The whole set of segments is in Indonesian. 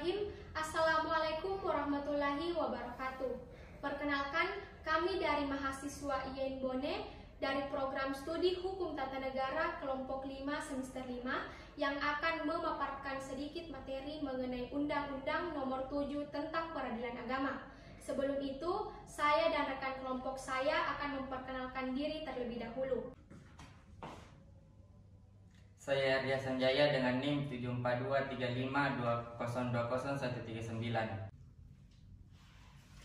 Bismillahirrahmanirrahim. Assalamualaikum warahmatullahi wabarakatuh. Perkenalkan, kami dari mahasiswa IAIN Bone dari program studi Hukum Tata Negara kelompok 5 semester 5 yang akan memaparkan sedikit materi mengenai Undang-Undang Nomor 7 tentang Peradilan Agama. Sebelum itu, saya dan rekan kelompok saya akan memperkenalkan diri terlebih dahulu. Saya Arya Sanjaya dengan NIM 7423520200139.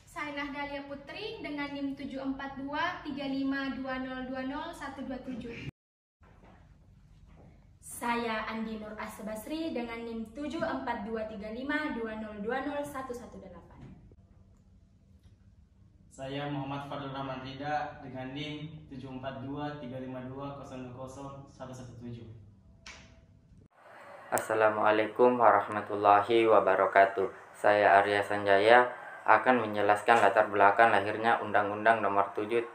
Saya Nahdalia Putri dengan NIM 7423520202127. Saya Andi Nur Asbasri dengan NIM 7423520202118. Saya Muhammad Fadul Rahman Rida dengan NIM 7423520200117. Assalamualaikum warahmatullahi wabarakatuh. Saya Arya Sanjaya akan menjelaskan latar belakang lahirnya Undang-Undang Nomor 7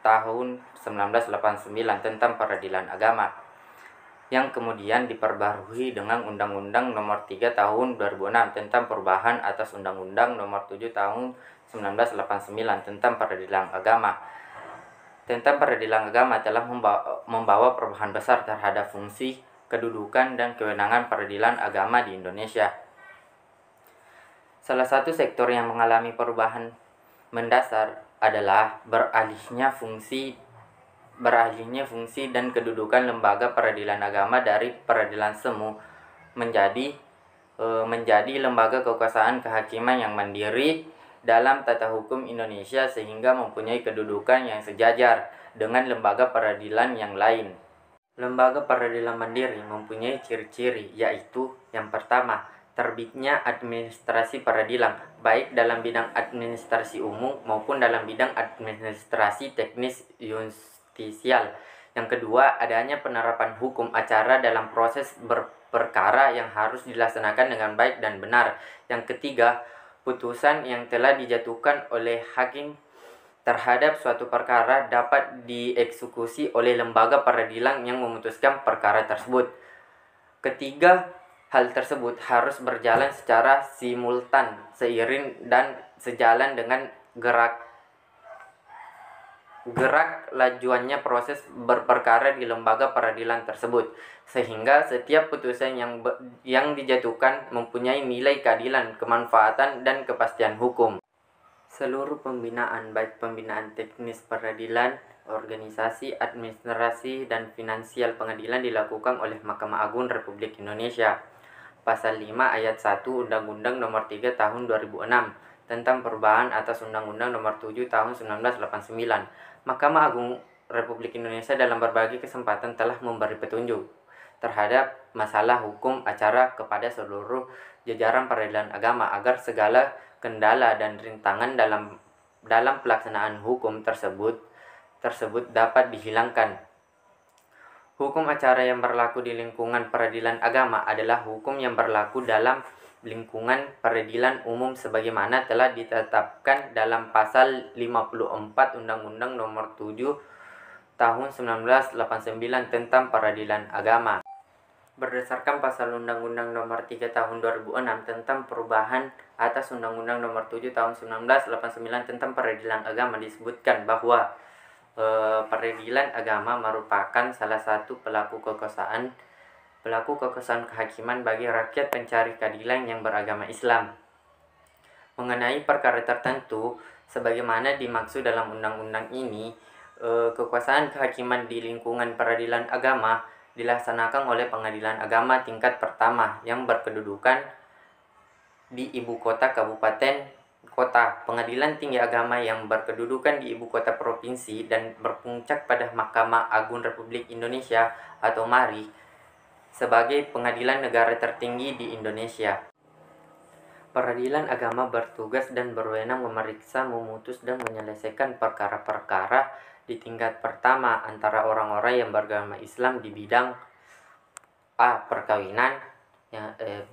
Tahun 1989 tentang Peradilan Agama, yang kemudian diperbarui dengan Undang-Undang Nomor 3 Tahun 2006 tentang perubahan atas Undang-Undang Nomor 7 Tahun 1989 tentang Peradilan Agama. Tentang Peradilan Agama telah membawa perubahan besar terhadap fungsi, kedudukan, dan kewenangan peradilan agama di Indonesia. Salah satu sektor yang mengalami perubahan mendasar adalah beralihnya fungsi dan kedudukan lembaga peradilan agama dari peradilan semu menjadi lembaga kekuasaan kehakiman yang mandiri dalam tata hukum Indonesia, sehingga mempunyai kedudukan yang sejajar dengan lembaga peradilan yang lain. Lembaga peradilan mandiri mempunyai ciri-ciri, yaitu yang pertama, terbitnya administrasi peradilan, baik dalam bidang administrasi umum maupun dalam bidang administrasi teknis justisial. Yang kedua, adanya penerapan hukum acara dalam proses berperkara yang harus dilaksanakan dengan baik dan benar. Yang ketiga, putusan yang telah dijatuhkan oleh hakim terhadap suatu perkara dapat dieksekusi oleh lembaga peradilan yang memutuskan perkara tersebut. Ketiga, hal tersebut harus berjalan secara simultan, seiring dan sejalan dengan gerak lajuannya proses berperkara di lembaga peradilan tersebut, sehingga setiap putusan yang dijatuhkan mempunyai nilai keadilan, kemanfaatan, dan kepastian hukum. Seluruh pembinaan, baik pembinaan teknis peradilan, organisasi, administrasi, dan finansial pengadilan dilakukan oleh Mahkamah Agung Republik Indonesia. Pasal 5 ayat 1 Undang-Undang Nomor 3 Tahun 2006 tentang perubahan atas Undang-Undang Nomor 7 Tahun 1989. Mahkamah Agung Republik Indonesia dalam berbagai kesempatan telah memberi petunjuk terhadap masalah hukum acara kepada seluruh jajaran peradilan agama agar segala kendala dan rintangan dalam pelaksanaan hukum tersebut dapat dihilangkan. Hukum acara yang berlaku di lingkungan peradilan agama adalah hukum yang berlaku dalam lingkungan peradilan umum sebagaimana telah ditetapkan dalam pasal 54 Undang-Undang Nomor 7 Tahun 1989 tentang Peradilan Agama. Berdasarkan pasal Undang-Undang Nomor 3 Tahun 2006 tentang perubahan atas Undang-Undang Nomor 7 Tahun 1989 tentang Peradilan Agama, disebutkan bahwa peradilan agama merupakan salah satu pelaku kekuasaan kehakiman bagi rakyat pencari keadilan yang beragama Islam. Mengenai perkara tertentu, sebagaimana dimaksud dalam undang-undang ini, kekuasaan kehakiman di lingkungan peradilan agama dilaksanakan oleh pengadilan agama tingkat pertama yang berkedudukan di ibu kota kabupaten kota, pengadilan tinggi agama yang berkedudukan di ibu kota provinsi, dan berpuncak pada Mahkamah Agung Republik Indonesia atau MARI sebagai pengadilan negara tertinggi di Indonesia. Peradilan agama bertugas dan berwenang memeriksa, memutus, dan menyelesaikan perkara-perkara di tingkat pertama antara orang-orang yang beragama Islam di bidang A. Perkawinan,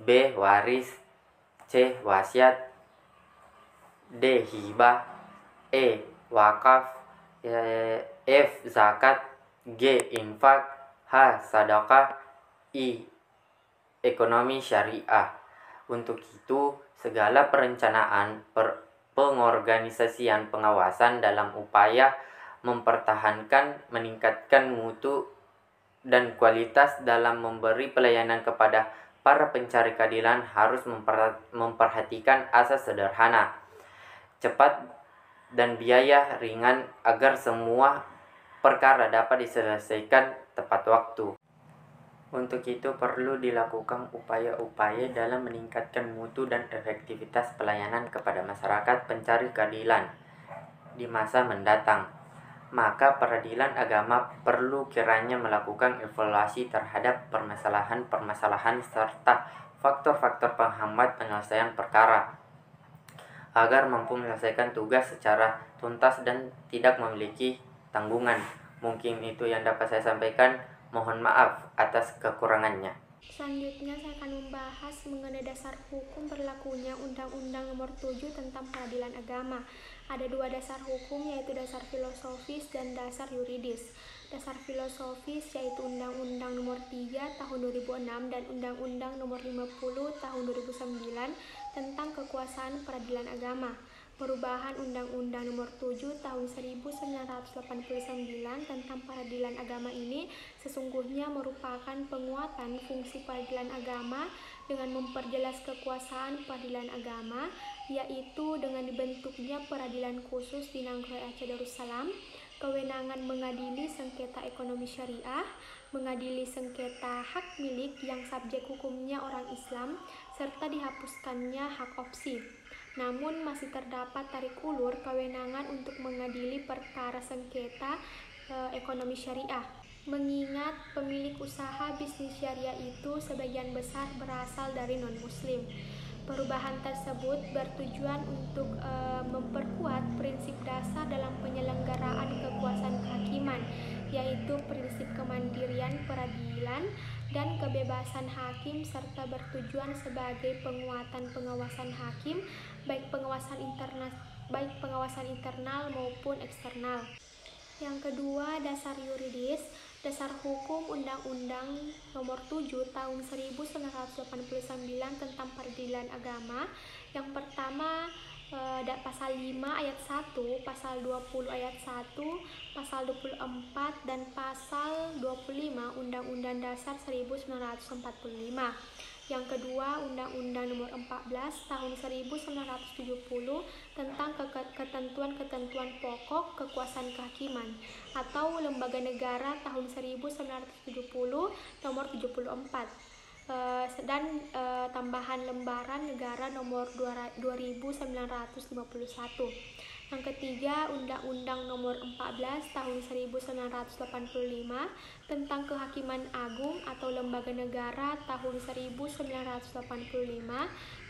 B. Waris, C. Wasiat, D. Hibah, E. Wakaf, F. Zakat, G. Infak, H. Sedekah, I. Ekonomi syariah. Untuk itu, segala perencanaan, pengorganisasian, pengawasan dalam upaya mempertahankan, meningkatkan mutu dan kualitas dalam memberi pelayanan kepada para pencari keadilan harus memperhatikan asas sederhana, cepat, dan biaya ringan agar semua perkara dapat diselesaikan tepat waktu. Untuk itu perlu dilakukan upaya-upaya dalam meningkatkan mutu dan efektivitas pelayanan kepada masyarakat pencari keadilan di masa mendatang. Maka peradilan agama perlu kiranya melakukan evaluasi terhadap permasalahan-permasalahan serta faktor-faktor penghambat penyelesaian perkara agar mampu menyelesaikan tugas secara tuntas dan tidak memiliki tanggungan. Mungkin itu yang dapat saya sampaikan. Mohon maaf atas kekurangannya. Selanjutnya saya akan membahas mengenai dasar hukum berlakunya Undang-Undang Nomor 7 tentang Peradilan Agama. Ada dua dasar hukum, yaitu dasar filosofis dan dasar yuridis. Dasar filosofis yaitu Undang-Undang Nomor 3 Tahun 2006 dan Undang-Undang Nomor 50 Tahun 2009 tentang kekuasaan peradilan agama. Perubahan Undang-Undang Nomor 7 Tahun 1989 tentang peradilan agama ini sesungguhnya merupakan penguatan fungsi peradilan agama dengan memperjelas kekuasaan peradilan agama, yaitu dengan dibentuknya peradilan khusus di Nanggroe Aceh Darussalam, kewenangan mengadili sengketa ekonomi syariah, mengadili sengketa hak milik yang subjek hukumnya orang Islam, serta dihapuskannya hak opsi. Namun masih terdapat tarik ulur kewenangan untuk mengadili perkara sengketa ekonomi syariah. Mengingat pemilik usaha bisnis syariah itu sebagian besar berasal dari non-muslim. Perubahan tersebut bertujuan untuk memperkuat prinsip dasar dalam penyelenggaraan kekuasaan kehakiman, yaitu prinsip kemandirian peradilan dan kebebasan hakim, serta bertujuan sebagai penguatan pengawasan hakim, baik pengawasan internal maupun eksternal. Yang kedua, dasar yuridis. Dasar hukum Undang-Undang Nomor 7 Tahun 1989 tentang Peradilan Agama. Yang pertama, pasal 5 ayat 1, pasal 20 ayat 1, pasal 24 dan pasal 25 Undang-Undang Dasar 1945. Yang kedua, Undang-Undang Nomor 14 Tahun 1970 tentang ketentuan-ketentuan pokok kekuasaan kehakiman atau Lembaga Negara Tahun 1970 Nomor 74 dan tambahan Lembaran Negara Nomor 2951. Yang ketiga, Undang-Undang Nomor 14 Tahun 1985 tentang Kehakiman Agung atau Lembaga Negara Tahun 1985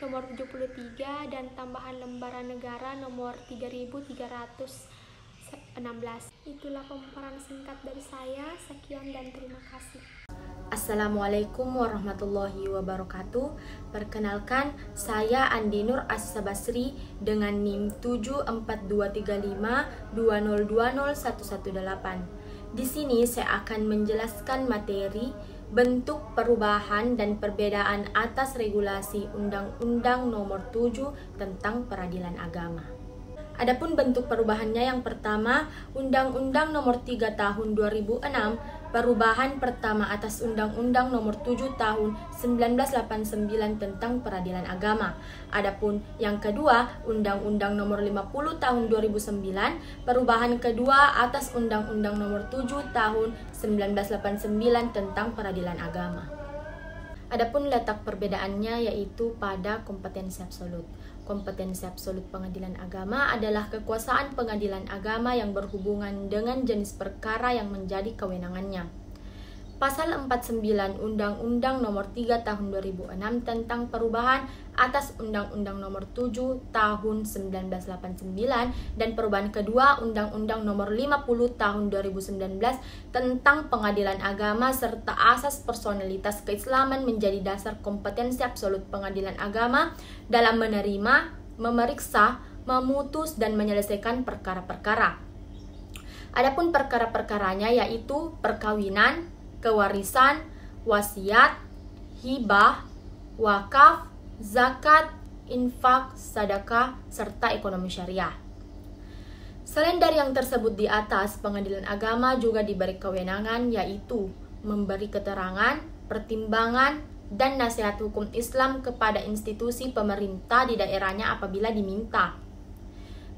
Nomor 73 dan tambahan Lembaran Negara Nomor 3316. Itulah pemaparan singkat dari saya. Sekian dan terima kasih. Assalamualaikum warahmatullahi wabarakatuh. Perkenalkan, saya Andi Nur Aziza Basri dengan NIM 7423520201118. Di sini saya akan menjelaskan materi bentuk perubahan dan perbedaan atas regulasi Undang-Undang Nomor 7 tentang Peradilan Agama. Adapun bentuk perubahannya, yang pertama, Undang-Undang Nomor 3 Tahun 2006, perubahan pertama atas Undang-Undang Nomor 7 Tahun 1989 tentang Peradilan Agama. Adapun yang kedua, Undang-Undang Nomor 50 Tahun 2009, perubahan kedua atas Undang-Undang Nomor 7 Tahun 1989 tentang Peradilan Agama. Adapun letak perbedaannya yaitu pada kompetensi absolut. Kompetensi absolut pengadilan agama adalah kekuasaan pengadilan agama yang berhubungan dengan jenis perkara yang menjadi kewenangannya. Pasal 49 Undang-Undang Nomor 3 Tahun 2006 tentang perubahan atas Undang-Undang Nomor 7 Tahun 1989 dan perubahan kedua Undang-Undang Nomor 50 Tahun 2019 tentang pengadilan agama serta asas personalitas keislaman menjadi dasar kompetensi absolut pengadilan agama dalam menerima, memeriksa, memutus dan menyelesaikan perkara-perkara. Adapun perkara-perkaranya yaitu perkawinan, kewarisan, wasiat, hibah, wakaf, zakat, infak, sedekah, serta ekonomi syariah. Selain dari yang tersebut di atas, pengadilan agama juga diberi kewenangan yaitu memberi keterangan, pertimbangan, dan nasihat hukum Islam kepada institusi pemerintah di daerahnya apabila diminta.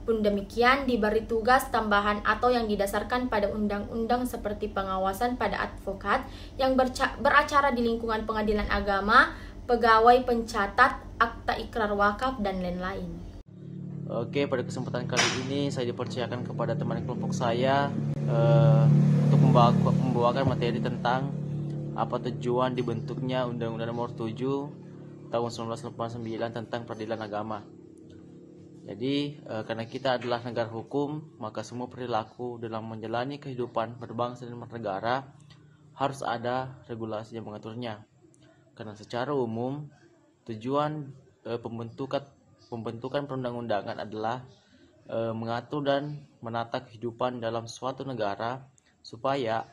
Pun demikian, diberi tugas tambahan atau yang didasarkan pada undang-undang seperti pengawasan pada advokat yang beracara di lingkungan pengadilan agama, pegawai pencatat, akta ikrar wakaf, dan lain-lain. Oke, pada kesempatan kali ini saya dipercayakan kepada teman kelompok saya untuk membawakan materi tentang apa tujuan dibentuknya Undang-Undang Nomor 7 Tahun 1989 tentang peradilan agama. Jadi, karena kita adalah negara hukum, maka semua perilaku dalam menjalani kehidupan berbangsa dan bernegara harus ada regulasi yang mengaturnya. Karena secara umum, tujuan pembentukan perundang-undangan adalah mengatur dan menata kehidupan dalam suatu negara supaya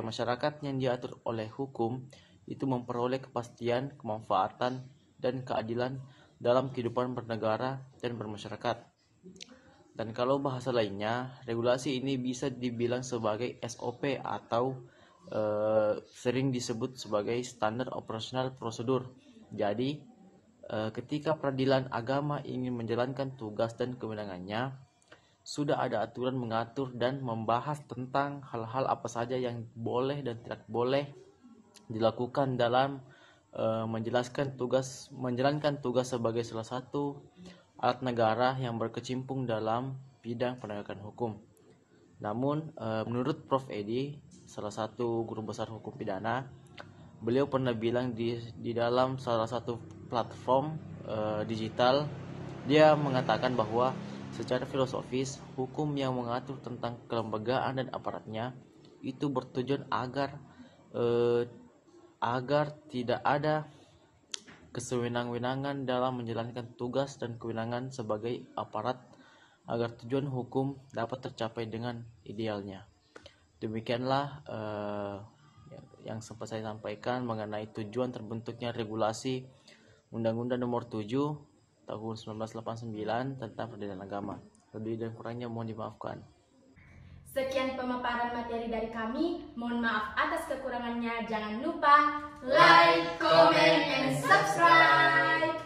masyarakat yang diatur oleh hukum itu memperoleh kepastian, kemanfaatan, dan keadilan dalam kehidupan bernegara dan bermasyarakat. Dan kalau bahasa lainnya, regulasi ini bisa dibilang sebagai SOP atau sering disebut sebagai standar operasional prosedur. Jadi, ketika peradilan agama ingin menjalankan tugas dan kewenangannya, sudah ada aturan mengatur dan membahas tentang hal-hal apa saja yang boleh dan tidak boleh dilakukan dalam menjalankan tugas sebagai salah satu alat negara yang berkecimpung dalam bidang penegakan hukum. Namun, menurut Prof. Edi, salah satu guru besar hukum pidana, beliau pernah bilang di dalam salah satu platform digital, dia mengatakan bahwa secara filosofis, hukum yang mengatur tentang kelembagaan dan aparatnya itu bertujuan agar tidak ada kesewenang-wenangan dalam menjalankan tugas dan kewenangan sebagai aparat agar tujuan hukum dapat tercapai dengan idealnya. Demikianlah yang sempat saya sampaikan mengenai tujuan terbentuknya regulasi Undang-Undang Nomor 7 Tahun 1989 tentang peradilan agama. Lebih dan kurangnya mohon dimaafkan. Sekian pemaparan materi dari kami. Mohon maaf atas kekurangannya. Jangan lupa like, comment, and subscribe.